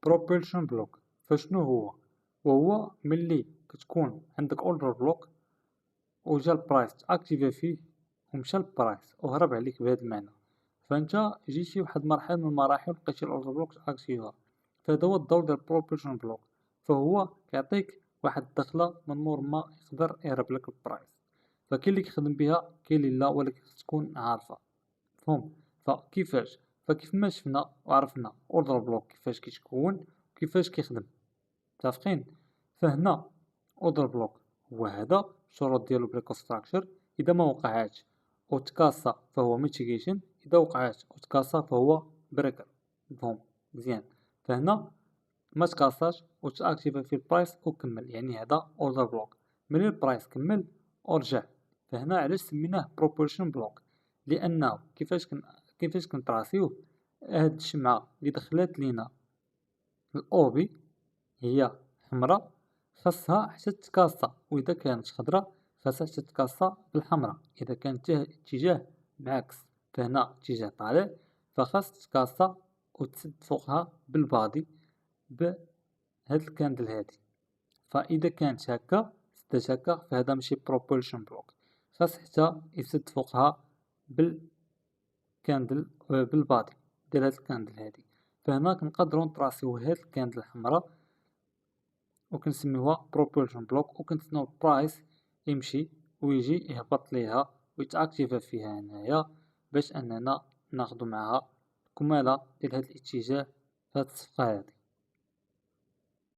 بروبulsion بلوك فشنو هو؟ وهو ملي كتكون عندك اوردر بلوك وجا البرايس تاكتيفي فيه ومشى البرايس وهرب عليك بهذا المعنى، فانت جيتي واحد المرحله من المراحل لقيتي الاوردر بلوك تاكتيفا. فهذا هو الدور ديال البروبulsion بلوك، فهو كيعطيك واحد الدخله من مور ما يقدر يهرب لك البرايس. فكاين اللي كيخدم بها كاين اللي لا، ولكن خص تكون عارفه. مفهوم؟ فكيفاش؟ فكيف ما شفنا وعرفنا اوردر بلوك كيفاش كيتكون وكيفاش كيخدم، متفقين؟ فهنا اوردر بلوك هو هذا الشروط ديالو بريكو ستراكشر. اذا ما وقعاتش او تكاسا فهو ميتيغيشن، اذا وقعات او تكاسا فهو بريكر. مفهوم مزيان؟ فهنا ما تكاساش وتاكتيفي في البرايس وكمل، يعني هذا اوردر بلوك. ملي البرايس كمل ورجع، فهنا علاش سميناه بروبولشن بلوك؟ لانه كيفاش كنطراسيوه؟ هاد الشمعه اللي دخلت لينا الاوبي هي حمراء، خاصها حتى تتكاسا، واذا كانت خضراء خاصها حتى تتكاسا بالحمراء. اذا كانت اتجاه معاكس، فهنا اتجاه طالع، فخاص تتكاسا وتسد فوقها بالبادي بهاد الكاندل هادي. فاذا كانت هكا سدات هكا فهذا ماشي بروبولشن بلوك، خاص حتى يسد فوقها بالكاندل بالبادي ديال هاد الكاندل هادي. فهنا كنقدروا نطراسيو هاد الكاندل الحمراء وكنسميوها بروبولشن بلوك، وكنتسناو البرايس يمشي ويجي يهبط ليها ويتاكتيفا فيها هنايا باش اننا ناخدو معاها كمالة ديال هاد الاتجاه في هاد الصفقة هادي.